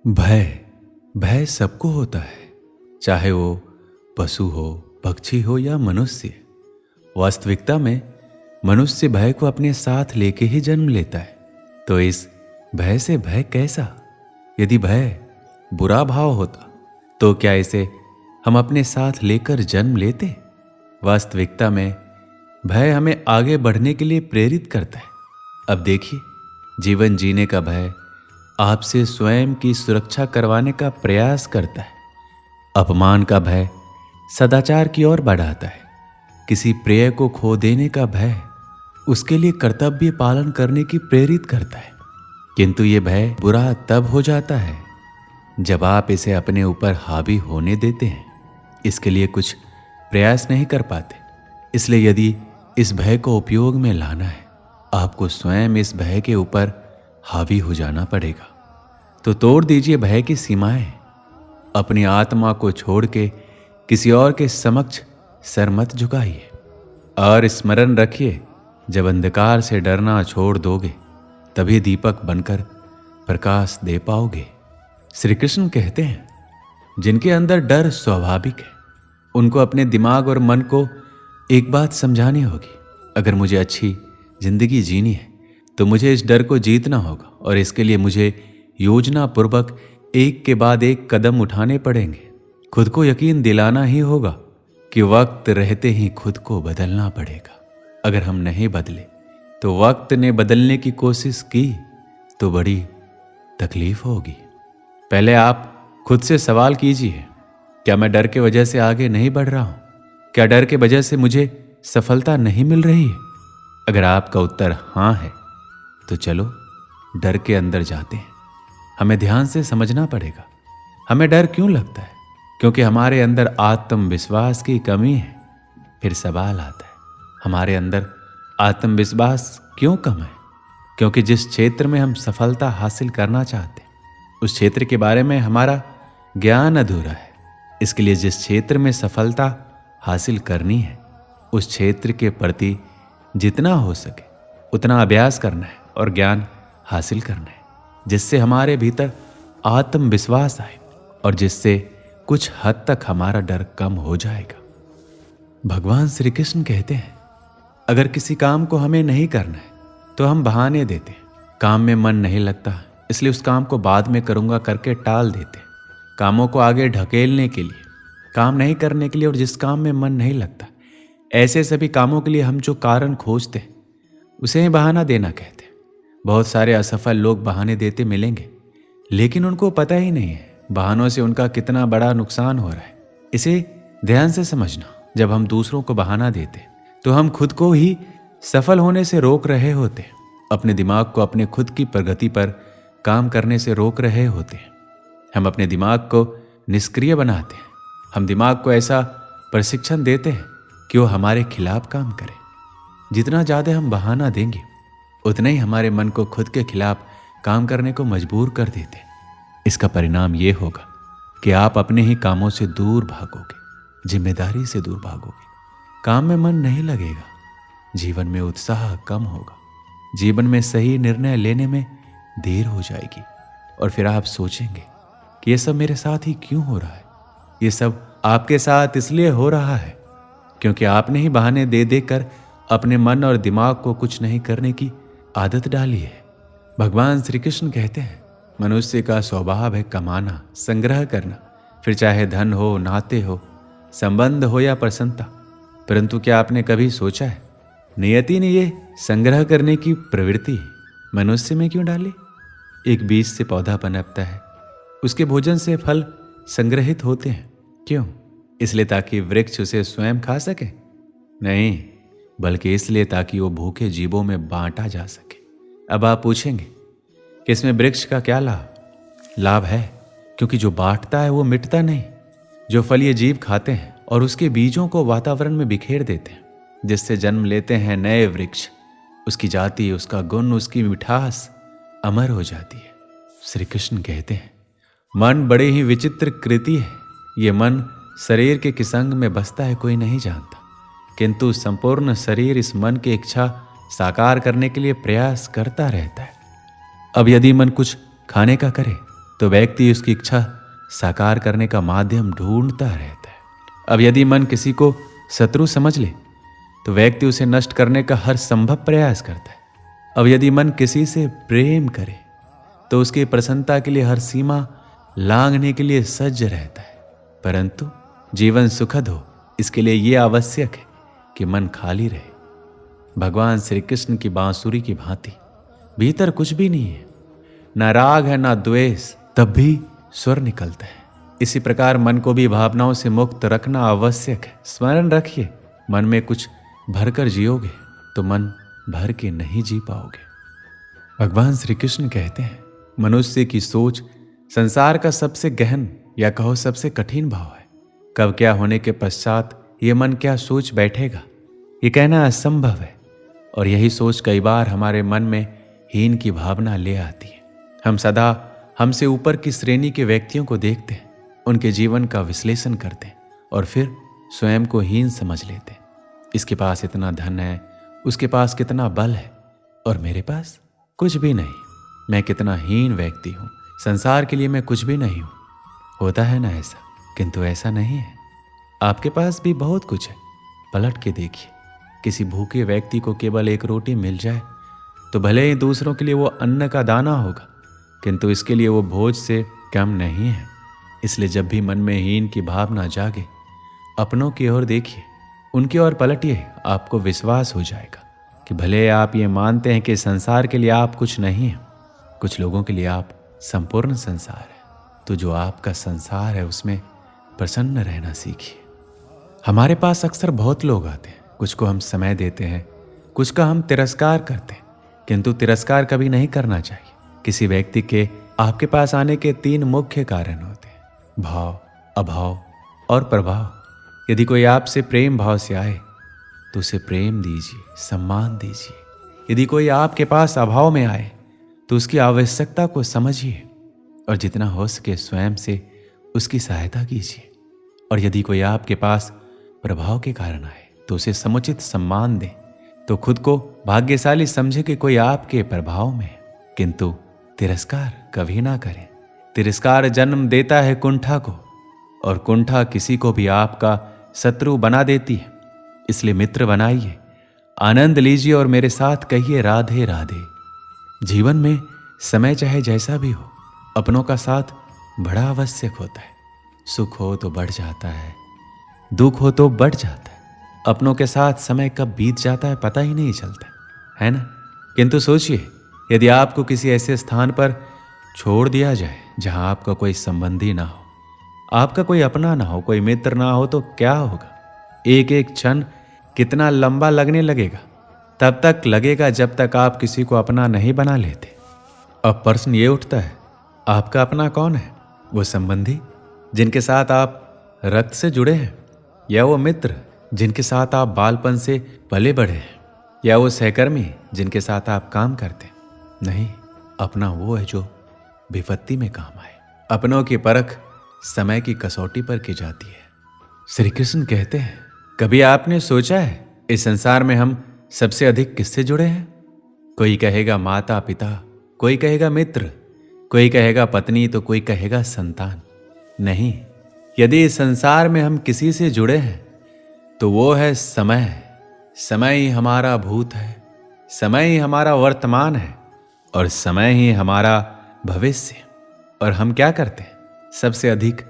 भय भय सबको होता है, चाहे वो पशु हो, पक्षी हो या मनुष्य। वास्तविकता में मनुष्य भय को अपने साथ लेके ही जन्म लेता है। तो इस भय से भय कैसा? यदि भय बुरा भाव होता तो क्या इसे हम अपने साथ लेकर जन्म लेते? वास्तविकता में भय हमें आगे बढ़ने के लिए प्रेरित करता है। अब देखिए, जीवन जीने का भय आपसे स्वयं की सुरक्षा करवाने का प्रयास करता है। अपमान का भय सदाचार की ओर बढ़ाता है। किसी प्रिय को खो देने का भय उसके लिए कर्तव्य पालन करने की प्रेरित करता है। किंतु ये भय बुरा तब हो जाता है जब आप इसे अपने ऊपर हावी होने देते हैं, इसके लिए कुछ प्रयास नहीं कर पाते। इसलिए यदि इस भय को उपयोग में लाना है, आपको स्वयं इस भय के ऊपर हावी हो जाना पड़ेगा। तो तोड़ दीजिए भय की सीमाएं। अपनी आत्मा को छोड़ के किसी और के समक्ष सर मत झुकाइए। और स्मरण रखिए, जब अंधकार से डरना छोड़ दोगे तभी दीपक बनकर प्रकाश दे पाओगे। श्री कृष्ण कहते हैं, जिनके अंदर डर स्वाभाविक है उनको अपने दिमाग और मन को एक बात समझानी होगी। अगर मुझे अच्छी जिंदगी जीनी है तो मुझे इस डर को जीतना होगा, और इसके लिए मुझे योजना पूर्वक एक के बाद एक कदम उठाने पड़ेंगे। खुद को यकीन दिलाना ही होगा कि वक्त रहते ही खुद को बदलना पड़ेगा। अगर हम नहीं बदले तो वक्त ने बदलने की कोशिश की तो बड़ी तकलीफ होगी। पहले आप खुद से सवाल कीजिए, क्या मैं डर के वजह से आगे नहीं बढ़ रहा हूं? क्या डर के वजह से मुझे सफलता नहीं मिल रही है? अगर आपका उत्तर हां है तो चलो डर के अंदर जाते हैं। हमें ध्यान से समझना पड़ेगा, हमें डर क्यों लगता है? क्योंकि हमारे अंदर आत्मविश्वास की कमी है। फिर सवाल आता है, हमारे अंदर आत्मविश्वास क्यों कम है? क्योंकि जिस क्षेत्र में हम सफलता हासिल करना चाहते हैं उस क्षेत्र के बारे में हमारा ज्ञान अधूरा है। इसके लिए जिस क्षेत्र में सफलता हासिल करनी है उस क्षेत्र के प्रति जितना हो सके उतना अभ्यास करना है और ज्ञान हासिल करना है, जिससे हमारे भीतर आत्मविश्वास आए और जिससे कुछ हद तक हमारा डर कम हो जाएगा। भगवान श्री कृष्ण कहते हैं, अगर किसी काम को हमें नहीं करना है तो हम बहाने देते हैं। काम में मन नहीं लगता इसलिए उस काम को बाद में करूंगा करके टाल देते हैं। कामों को आगे ढकेलने के लिए, काम नहीं करने के लिए, और जिस काम में मन नहीं लगता ऐसे सभी कामों के लिए हम जो कारण खोजते हैं उसे ही बहाना देना कहते हैं। बहुत सारे असफल लोग बहाने देते मिलेंगे, लेकिन उनको पता ही नहीं है बहानों से उनका कितना बड़ा नुकसान हो रहा है। इसे ध्यान से समझना, जब हम दूसरों को बहाना देते तो हम खुद को ही सफल होने से रोक रहे होते हैं। अपने दिमाग को अपने खुद की प्रगति पर काम करने से रोक रहे होते हैं। हम अपने दिमाग को निष्क्रिय बनाते हैं। हम दिमाग को ऐसा प्रशिक्षण देते हैं कि वो हमारे खिलाफ काम करे। जितना ज़्यादा हम बहाना देंगे उतना ही हमारे मन को खुद के खिलाफ काम करने को मजबूर कर देते हैं। इसका परिणाम ये होगा कि आप अपने ही कामों से दूर भागोगे, जिम्मेदारी से दूर भागोगे, काम में मन नहीं लगेगा, जीवन में उत्साह कम होगा, जीवन में सही निर्णय लेने में देर हो जाएगी, और फिर आप सोचेंगे कि ये सब मेरे साथ ही क्यों हो रहा है। ये सब आपके साथ इसलिए हो रहा है क्योंकि आपने ही बहाने दे देकर अपने मन और दिमाग को कुछ नहीं करने की आदत डाली है। भगवान श्री कृष्ण कहते हैं, मनुष्य का स्वभाव है कमाना, संग्रह करना, फिर चाहे धन हो, नाते हो, संबंध हो या प्रसन्नता। परंतु क्या आपने कभी सोचा है, नियति ने ये संग्रह करने की प्रवृत्ति मनुष्य में क्यों डाली? एक बीज से पौधा पनपता है, उसके भोजन से फल संग्रहित होते हैं। क्यों? इसलिए ताकि वृक्ष उसे स्वयं खा सके? नहीं, बल्कि इसलिए ताकि वो भूखे जीवों में बांटा जा सके। अब आप पूछेंगे कि इसमें वृक्ष का क्या लाभ है? क्योंकि जो बांटता है वो मिटता नहीं। जो फल ये जीव खाते हैं और उसके बीजों को वातावरण में बिखेर देते हैं, जिससे जन्म लेते हैं नए वृक्ष, उसकी जाति, उसका गुण, उसकी मिठास अमर हो जाती है। श्री कृष्ण कहते हैं, मन बड़े ही विचित्र कृति है। ये मन शरीर के किस अंग में बसता है कोई नहीं जानता, किंतु संपूर्ण शरीर इस मन की इच्छा साकार करने के लिए प्रयास करता रहता है। अब यदि मन कुछ खाने का करे तो व्यक्ति उसकी इच्छा साकार करने का माध्यम ढूंढता रहता है। अब यदि मन किसी को शत्रु समझ ले तो व्यक्ति उसे नष्ट करने का हर संभव प्रयास करता है। अब यदि मन किसी से प्रेम करे तो उसकी प्रसन्नता के लिए हर सीमा लांघने के लिए सज्ज रहता है। परंतु जीवन सुखद हो इसके लिए यह आवश्यक है कि मन खाली रहे। भगवान श्री कृष्ण की बांसुरी की भांति भीतर कुछ भी नहीं है, ना राग है ना द्वेष, तब भी स्वर निकलता है। इसी प्रकार मन को भी भावनाओं से मुक्त रखना आवश्यक है। स्मरण रखिए, मन में कुछ भरकर जियोगे तो मन भर के नहीं जी पाओगे। भगवान श्री कृष्ण कहते हैं, मनुष्य की सोच संसार का सबसे गहन या कहो सबसे कठिन भाव है। कब क्या होने के पश्चात ये मन क्या सोच बैठेगा ये कहना असंभव है। और यही सोच कई बार हमारे मन में हीन की भावना ले आती है। हम सदा हमसे ऊपर की श्रेणी के व्यक्तियों को देखते हैं, उनके जीवन का विश्लेषण करते हैं और फिर स्वयं को हीन समझ लेते हैं। इसके पास इतना धन है, उसके पास कितना बल है और मेरे पास कुछ भी नहीं। मैं कितना हीन व्यक्ति हूँ, संसार के लिए मैं कुछ भी नहीं हूँ। होता है ना ऐसा, किंतु ऐसा नहीं है। आपके पास भी बहुत कुछ है। पलट के देखिए, किसी भूखे व्यक्ति को केवल एक रोटी मिल जाए तो भले ही दूसरों के लिए वो अन्न का दाना होगा, किंतु इसके लिए वो भोज से कम नहीं है। इसलिए जब भी मन में हीन की भावना जागे, अपनों की ओर देखिए, उनकी ओर पलटिए। आपको विश्वास हो जाएगा कि भले आप ये मानते हैं कि संसार के लिए आप कुछ नहीं हैं, कुछ लोगों के लिए आप संपूर्ण संसार है, तो जो आपका संसार है उसमें प्रसन्न रहना सीखिए। हमारे पास अक्सर बहुत लोग आते हैं, कुछ को हम समय देते हैं, कुछ का हम तिरस्कार करते हैं, किंतु तिरस्कार कभी नहीं करना चाहिए। किसी व्यक्ति के आपके पास आने के 3 मुख्य कारण होते हैं, भाव, अभाव और प्रभाव। यदि कोई आपसे प्रेम भाव से आए तो उसे प्रेम दीजिए, सम्मान दीजिए। यदि कोई आपके पास अभाव में आए तो उसकी आवश्यकता को समझिए और जितना हो सके स्वयं से उसकी सहायता कीजिए। और यदि कोई आपके पास प्रभाव के कारण आए तो उसे समुचित सम्मान दें। तो खुद को भाग्यशाली समझे कि कोई आपके प्रभाव में है, किंतु तिरस्कार कभी ना करें। तिरस्कार जन्म देता है कुंठा को, और कुंठा किसी को भी आपका शत्रु बना देती है। इसलिए मित्र बनाइए, आनंद लीजिए और मेरे साथ कहिए राधे राधे। जीवन में समय चाहे जैसा भी हो, अपनों का साथ बड़ा आवश्यक होता है। सुख हो तो बढ़ जाता है, दुख हो तो बढ़ जाता है। अपनों के साथ समय कब बीत जाता है पता ही नहीं चलता, है ना। किंतु सोचिए, यदि आपको किसी ऐसे स्थान पर छोड़ दिया जाए जहां आपका कोई संबंधी ना हो, आपका कोई अपना ना हो, कोई मित्र ना हो, तो क्या होगा। एक एक क्षण कितना लंबा लगने लगेगा। तब तक लगेगा जब तक आप किसी को अपना नहीं बना लेते। अब प्रश्न ये उठता है, आपका अपना कौन है? वो संबंधी जिनके साथ आप रक्त से जुड़े हैं, या वो मित्र जिनके साथ आप बालपन से पले बढ़े हैं, या वो सहकर्मी जिनके साथ आप काम करते हैं? नहीं, अपना वो है जो विपत्ति में काम आए। अपनों की परख समय की कसौटी पर की जाती है। श्री कृष्ण कहते हैं, कभी आपने सोचा है इस संसार में हम सबसे अधिक किससे जुड़े हैं? कोई कहेगा माता पिता, कोई कहेगा मित्र, कोई कहेगा पत्नी, तो कोई कहेगा संतान। नहीं, यदि इस संसार में हम किसी से जुड़े हैं तो वो है समय। समय ही हमारा भूत है, समय ही हमारा वर्तमान है और समय ही हमारा भविष्य। और हम क्या करते हैं? सबसे अधिक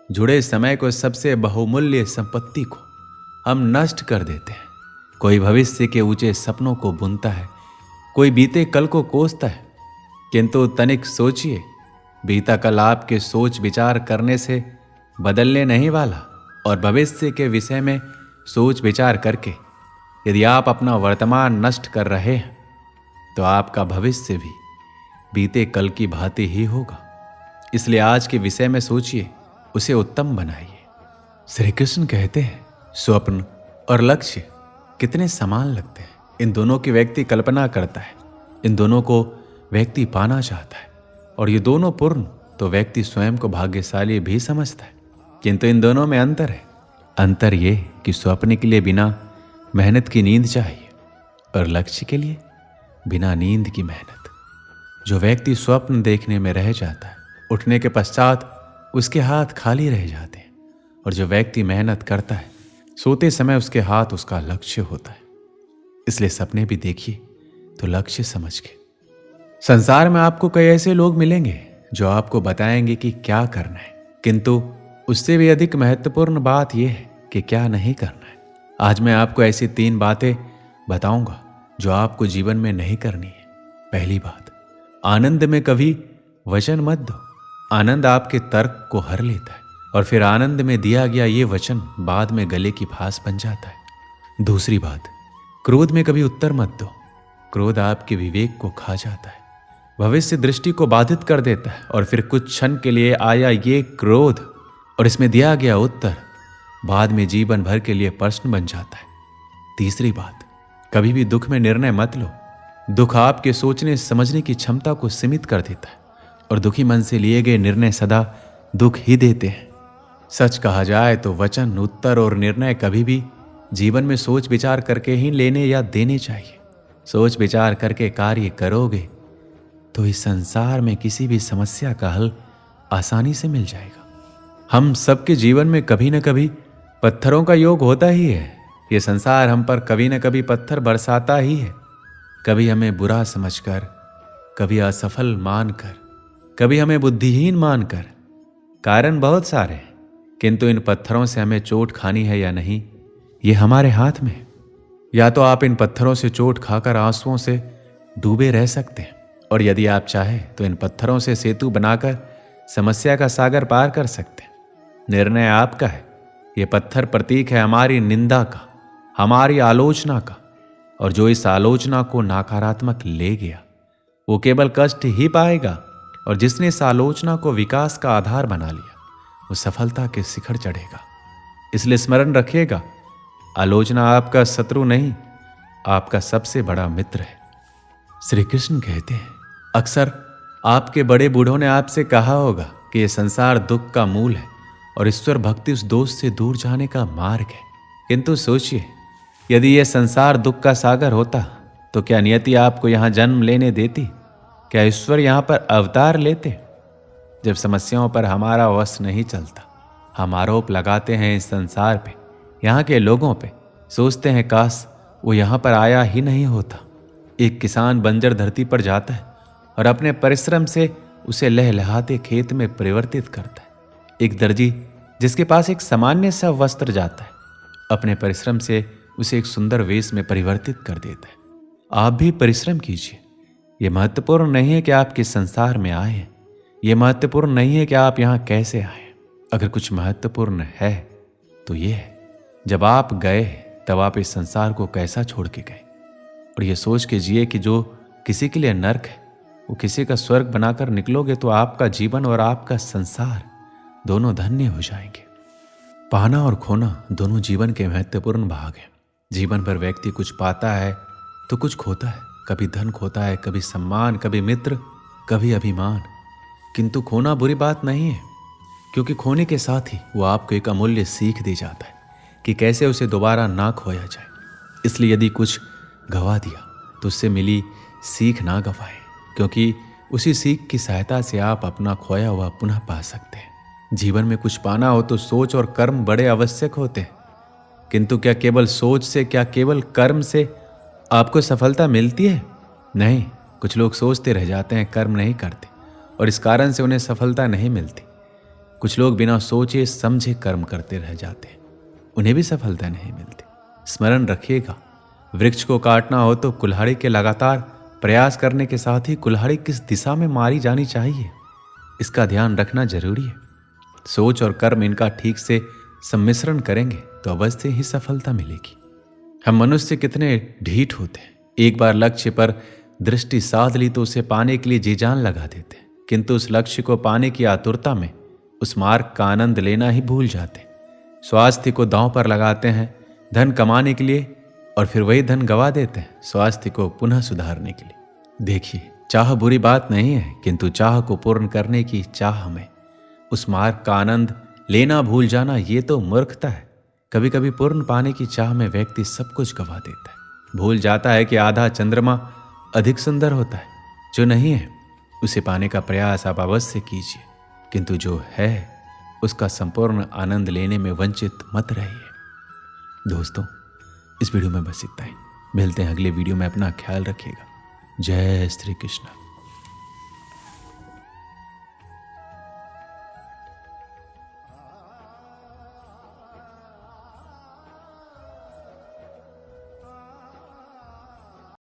जुड़े समय को, सबसे बहुमूल्य संपत्ति को हम नष्ट कर देते हैं। कोई भविष्य के ऊंचे सपनों को बुनता है, कोई बीते कल को कोसता है, किंतु तनिक सोचिए, बीता कल आपके सोच विचार करने से बदलने नहीं वाला। और भविष्य के विषय में सोच विचार करके यदि आप अपना वर्तमान नष्ट कर रहे हैं तो आपका भविष्य भी बीते कल की भांति ही होगा। इसलिए आज के विषय में सोचिए, उसे उत्तम बनाइए। श्री कृष्ण कहते हैं, स्वप्न और लक्ष्य कितने समान लगते हैं। इन दोनों की व्यक्ति कल्पना करता है, इन दोनों को व्यक्ति पाना चाहता है, और ये दोनों पूर्ण तो व्यक्ति स्वयं को भाग्यशाली भी समझता है। किंतु इन दोनों में अंतर है। अंतर ये कि स्वप्न के लिए बिना मेहनत की नींद चाहिए और लक्ष्य के लिए बिना नींद की मेहनत। जो व्यक्ति स्वप्न देखने में रह जाता है उठने के पश्चात उसके हाथ खाली रह जाते हैं। और जो व्यक्ति मेहनत करता है, सोते समय उसके हाथ उसका लक्ष्य होता है। इसलिए सपने भी देखिए तो लक्ष्य समझ के। संसार में आपको कई ऐसे लोग मिलेंगे जो आपको बताएंगे कि क्या करना है, किंतु उससे भी अधिक महत्वपूर्ण बात यह है कि क्या नहीं करना है। आज मैं आपको ऐसी 3 बातें बताऊंगा जो आपको जीवन में नहीं करनी है। पहली बात, आनंद में कभी वचन मत दो। आनंद आपके तर्क को हर लेता है और फिर आनंद में दिया गया ये वचन बाद में गले की फांस बन जाता है। दूसरी बात, क्रोध में कभी उत्तर मत दो। क्रोध आपके विवेक को खा जाता है, भविष्य दृष्टि को बाधित कर देता है और फिर कुछ क्षण के लिए आया ये क्रोध और इसमें दिया गया उत्तर बाद में जीवन भर के लिए प्रश्न बन जाता है। तीसरी बात, कभी भी दुख में निर्णय मत लो। दुख आपके सोचने समझने की क्षमता को सीमित कर देता है और दुखी मन से लिए गए निर्णय सदा दुख ही देते हैं। सच कहा जाए तो वचन, उत्तर और निर्णय कभी भी जीवन में सोच विचार करके ही लेने या देने चाहिए। सोच विचार करके कार्य करोगे तो इस संसार में किसी भी समस्या का हल आसानी से मिल जाएगा। हम सबके जीवन में कभी न कभी पत्थरों का योग होता ही है। ये संसार हम पर कभी न कभी पत्थर बरसाता ही है, कभी हमें बुरा समझकर, कभी असफल मानकर, कभी हमें बुद्धिहीन मानकर। कारण बहुत सारे हैं, किंतु इन पत्थरों से हमें चोट खानी है या नहीं, ये हमारे हाथ में है। या तो आप इन पत्थरों से चोट खाकर आंसुओं से डूबे रह सकते हैं, और यदि आप चाहें तो इन पत्थरों से सेतु बनाकर समस्या का सागर पार कर सकते हैं। निर्णय आपका है। ये पत्थर प्रतीक है हमारी निंदा का, हमारी आलोचना का, और जो इस आलोचना को नकारात्मक ले गया वो केवल कष्ट ही पाएगा, और जिसने इस आलोचना को विकास का आधार बना लिया वो सफलता के शिखर चढ़ेगा। इसलिए स्मरण रखिएगा, आलोचना आपका शत्रु नहीं, आपका सबसे बड़ा मित्र है। श्री कृष्ण कहते हैं, अक्सर आपके बड़े बूढ़ों ने आपसे कहा होगा कि यह संसार दुख का मूल है और ईश्वर भक्ति उस दोष से दूर जाने का मार्ग है। किंतु सोचिए, यदि यह संसार दुख का सागर होता तो क्या नियति आपको यहां जन्म लेने देती? क्या ईश्वर यहां पर अवतार लेते? जब समस्याओं पर हमारा वश नहीं चलता, हम आरोप लगाते हैं इस संसार पे, यहाँ के लोगों पे, सोचते हैं काश वो यहाँ पर आया ही नहीं होता। एक किसान बंजर धरती पर जाता है और अपने परिश्रम से उसे लहलहाते खेत में परिवर्तित करता है। एक दर्जी जिसके पास एक सामान्य सा वस्त्र जाता है, अपने परिश्रम से उसे एक सुंदर वेश में परिवर्तित कर देता है। आप भी परिश्रम कीजिए। यह महत्वपूर्ण नहीं है कि आप किस संसार में आए हैं, यह महत्वपूर्ण नहीं है कि आप यहाँ कैसे आए। अगर कुछ महत्वपूर्ण है तो यह है, जब आप गए तब आप इस संसार को कैसा छोड़ के गए। और यह सोच के जिए कि जो किसी के लिए नर्क है वो किसी का स्वर्ग बनाकर निकलोगे तो आपका जीवन और आपका संसार दोनों धन्य हो जाएंगे। पाना और खोना दोनों जीवन के महत्वपूर्ण भाग हैं। जीवन भर व्यक्ति कुछ पाता है तो कुछ खोता है। कभी धन खोता है, कभी सम्मान, कभी मित्र, कभी अभिमान। किंतु खोना बुरी बात नहीं है, क्योंकि खोने के साथ ही वो आपको एक अमूल्य सीख दे जाता है कि कैसे उसे दोबारा ना खोया जाए। इसलिए यदि कुछ गवा दिया तो उससे मिली सीख ना गवाएं, क्योंकि उसी सीख की सहायता से आप अपना खोया हुआ पुनः पा सकते हैं। जीवन में कुछ पाना हो तो सोच और कर्म बड़े आवश्यक होते हैं, किंतु क्या केवल सोच से, क्या केवल कर्म से आपको सफलता मिलती है? नहीं। कुछ लोग सोचते रह जाते हैं, कर्म नहीं करते, और इस कारण से उन्हें सफलता नहीं मिलती। कुछ लोग बिना सोचे समझे कर्म करते रह जाते हैं, उन्हें भी सफलता नहीं मिलती। स्मरण रखिएगा, वृक्ष को काटना हो तो कुल्हाड़ी के लगातार प्रयास करने के साथ ही कुल्हाड़ी किस दिशा में मारी जानी चाहिए, इसका ध्यान रखना जरूरी है। सोच और कर्म इनका ठीक से सम्मिश्रण करेंगे तो अवश्य ही सफलता मिलेगी। हम मनुष्य कितने ढीठ होते हैं। एक बार लक्ष्य पर दृष्टि साध ली तो उसे पाने के लिए जी जान लगा देते हैं, किंतु उस लक्ष्य को पाने की आतुरता में उस मार्ग का आनंद लेना ही भूल जाते हैं। स्वास्थ्य को दांव पर लगाते हैं धन कमाने के लिए, और फिर वही धन गवा देते हैं स्वास्थ्य को पुनः सुधारने के लिए। देखिए, चाह बुरी बात नहीं है, किंतु चाह को पूर्ण करने की चाह में उस मार्ग का आनंद लेना भूल जाना, ये तो मूर्खता है। कभी कभी पूर्ण पाने की चाह में व्यक्ति सब कुछ गवा देता है, भूल जाता है कि आधा चंद्रमा अधिक सुंदर होता है। जो नहीं है उसे पाने का प्रयास आप अवश्य कीजिए। किंतु जो है उसका संपूर्ण आनंद लेने में वंचित मत रहिए। दोस्तों, इस वीडियो में बस इतना ही। मिलते हैं अगले वीडियो में। अपना ख्याल रखिएगा। जय श्री कृष्ण।